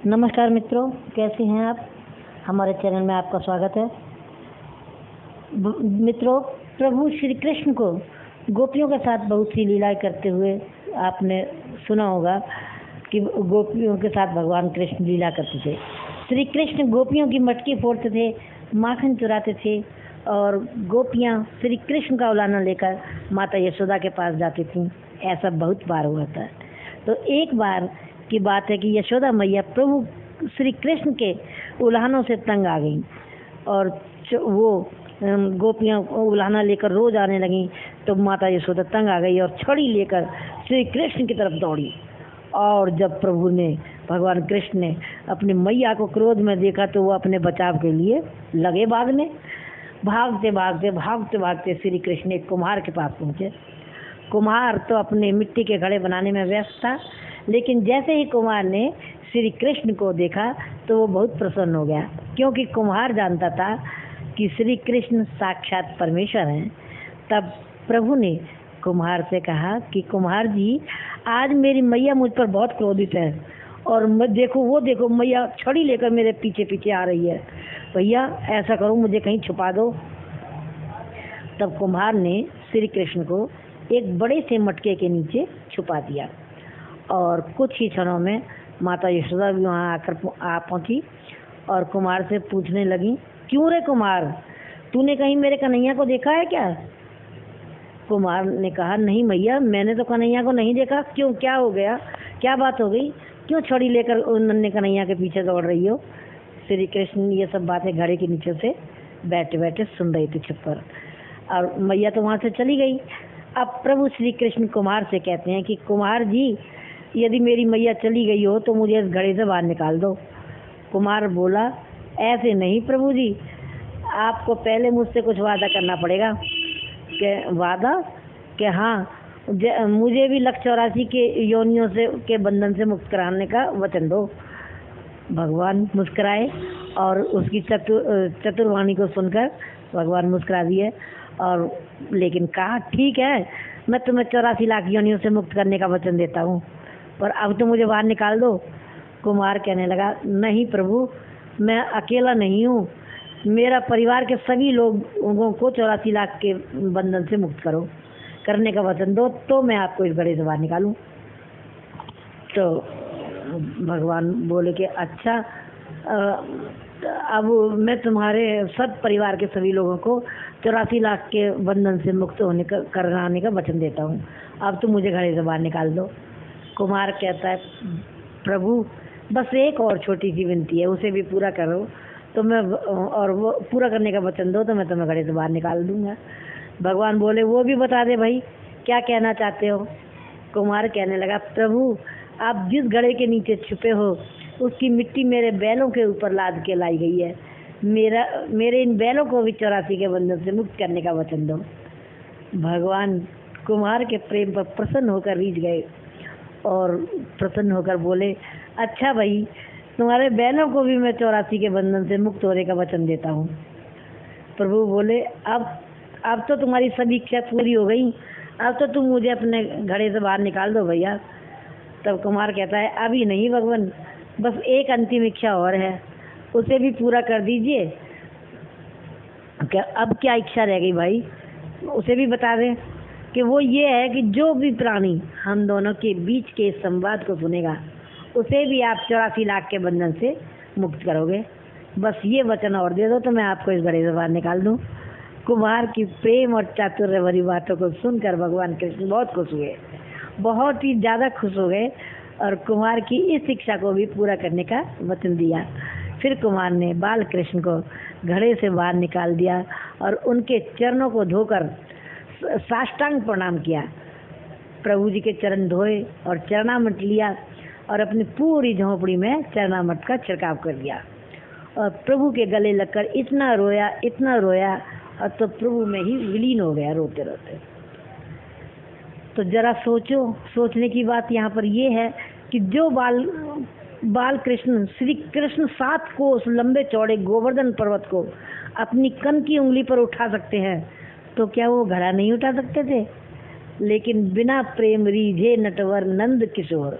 नमस्कार मित्रों, कैसे हैं आप। हमारे चैनल में आपका स्वागत है। मित्रों, प्रभु श्री कृष्ण को गोपियों के साथ बहुत सी लीलाएं करते हुए आपने सुना होगा कि गोपियों के साथ भगवान कृष्ण लीला करते थे। श्री कृष्ण गोपियों की मटकी फोड़ते थे, माखन चुराते थे और गोपियां श्री कृष्ण का उलाहना लेकर माता यशोदा के पास जाती थीं। ऐसा बहुत बार हुआ था। तो एक बार की बात है कि यशोदा मैया प्रभु श्री कृष्ण के उलाहनों से तंग आ गई और वो गोपियां उलाहना लेकर रोज आने लगी। तो माता यशोदा तंग आ गई और छड़ी लेकर श्री कृष्ण की तरफ दौड़ी। और जब प्रभु ने भगवान कृष्ण ने अपनी मैया को क्रोध में देखा तो वो अपने बचाव के लिए लगे भागने। भागते भागते भागते भागते श्री कृष्ण एक कुम्हार के पास पहुँचे। कुम्हार तो अपने मिट्टी के घड़े बनाने में व्यस्त था, लेकिन जैसे ही कुम्हार ने श्री कृष्ण को देखा तो वो बहुत प्रसन्न हो गया, क्योंकि कुम्हार जानता था कि श्री कृष्ण साक्षात परमेश्वर हैं। तब प्रभु ने कुम्हार से कहा कि कुम्हार जी, आज मेरी मैया मुझ पर बहुत क्रोधित है और देखो मैया छड़ी लेकर मेरे पीछे पीछे आ रही है। भैया ऐसा करो, मुझे कहीं छुपा दो। तब कुम्हार ने श्री कृष्ण को एक बड़े से मटके के नीचे छुपा दिया और कुछ ही क्षणों में माता यशोदा भी वहाँ आकर आ पहुँची और कुमार से पूछने लगी, क्यों रे कुमार, तूने कहीं मेरे कन्हैया को देखा है क्या? कुमार ने कहा, नहीं मैया, मैंने तो कन्हैया को नहीं देखा। क्यों, क्या हो गया, क्या बात हो गई, क्यों छड़ी लेकर नन्हे कन्हैया के पीछे दौड़ रही हो? श्री कृष्ण ये सब बातें घड़े के नीचे से बैठे बैठे सुन रही थी छुप कर, और मैया तो वहाँ से चली गई। अब प्रभु श्री कृष्ण कुम्हार से कहते हैं कि कुम्हार जी, यदि मेरी मैया चली गई हो तो मुझे इस घड़े से बाहर निकाल दो। कुम्हार बोला, ऐसे नहीं प्रभु जी, आपको पहले मुझसे कुछ वादा करना पड़ेगा। कि वादा? कि हाँ, मुझे भी 184 के योनियों से के बंधन से मुक्त कराने का वचन दो। भगवान मुस्कुराए और उसकी चतुर्वाणी को सुनकर भगवान मुस्कुरा दिए और लेकिन कहा, ठीक है, मैं तुम्हें 84 लाख योनियों से मुक्त करने का वचन देता हूँ, पर अब तो मुझे बाहर निकाल दो। कुमार कहने लगा, नहीं प्रभु, मैं अकेला नहीं हूँ, मेरा परिवार के सभी लोगों को 84 लाख के बंधन से मुक्त करने का वचन दो, तो मैं आपको इस घड़े से बाहर निकालूं। तो भगवान बोले कि अच्छा, अब मैं तुम्हारे सब परिवार के सभी लोगों को 84 लाख के बंधन से मुक्त कराने का वचन देता हूँ, अब तुम मुझे घड़े से बाहर निकाल दो। कुमार कहता है, प्रभु बस एक और छोटी सी विनती है, उसे भी पूरा करो तो मैं, और वो पूरा करने का वचन दो तो मैं तुम्हें घड़े से बाहर निकाल दूंगा। भगवान बोले, वो भी बता दे भाई, क्या कहना चाहते हो? कुमार कहने लगा, प्रभु आप जिस घड़े के नीचे छुपे हो उसकी मिट्टी मेरे बैलों के ऊपर लाद के लाई गई है, मेरे इन बैलों को भी 84 के बंधन से मुक्त करने का वचन दो। भगवान कुमार के प्रेम पर प्रसन्न होकर रीझ गए और प्रसन्न होकर बोले, अच्छा भाई, तुम्हारे बैलों को भी मैं 84 के बंधन से मुक्त होने का वचन देता हूँ। प्रभु बोले, अब तो तुम्हारी सभी इच्छा पूरी हो गई, अब तो तुम मुझे अपने घड़े से बाहर निकाल दो भैया। तब कुमार कहता है, अभी नहीं भगवान, बस एक अंतिम इच्छा और है, उसे भी पूरा कर दीजिए। क्या अब क्या इच्छा रह गई भाई, उसे भी बता दें। कि वो ये है कि जो भी प्राणी हम दोनों के बीच के संवाद को सुनेगा उसे भी आप 84 लाख के बंधन से मुक्त करोगे। बस ये वचन और दे दो तो मैं आपको इस घड़े से बाहर निकाल दूँ। कुमार की प्रेम और चातुर्य भरी बातों को सुनकर भगवान कृष्ण बहुत खुश हुए, बहुत ही ज़्यादा खुश हो गए और कुमार की इस इच्छा को भी पूरा करने का वचन दिया। फिर कुमार ने बाल कृष्ण को घड़े से बाहर निकाल दिया और उनके चरणों को धोकर साष्टांग प्रणाम किया। प्रभु जी के चरण धोए और चरणामृत लिया और अपनी पूरी झोंपड़ी में चरणामृत का छिड़काव कर दिया और प्रभु के गले लगकर इतना रोया और तो प्रभु में ही विलीन हो गया रोते रोते। तो जरा सोचने की बात यहाँ पर ये है कि जो बाल कृष्ण श्री कृष्ण 7 कोस लंबे चौड़े गोवर्धन पर्वत को अपनी कन की उंगली पर उठा सकते हैं, तो क्या वो घड़ा नहीं उठा सकते थे? लेकिन बिना प्रेम रीझे नटवर नंद किशोर,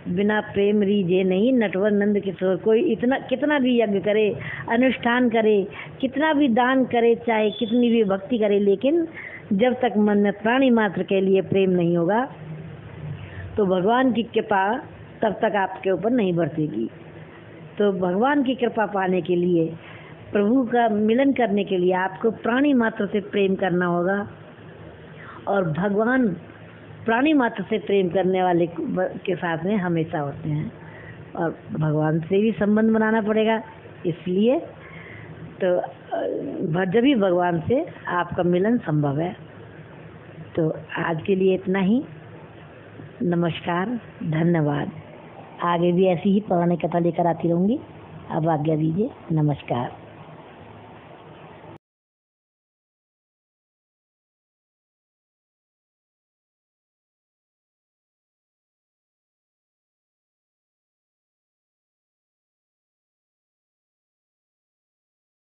बिना प्रेम रीजे नहीं नटवर नंद किशोर। कोई इतना कितना भी यज्ञ करे, अनुष्ठान करे, कितना भी दान करे, चाहे कितनी भी भक्ति करे, लेकिन जब तक मन में प्राणी मात्र के लिए प्रेम नहीं होगा तो भगवान की कृपा तब तक आपके ऊपर नहीं बरसेगी। तो भगवान की कृपा पाने के लिए, प्रभु का मिलन करने के लिए आपको प्राणी मात्र से प्रेम करना होगा। और भगवान प्राणी मात्र से प्रेम करने वाले के साथ में हमेशा होते हैं, और भगवान से भी संबंध बनाना पड़ेगा। इसलिए तो जब भी भगवान से आपका मिलन संभव है। तो आज के लिए इतना ही। नमस्कार, धन्यवाद। आगे भी ऐसी ही पुरानी कथा लेकर आती रहूँगी। अब आज्ञा दीजिए। नमस्कार।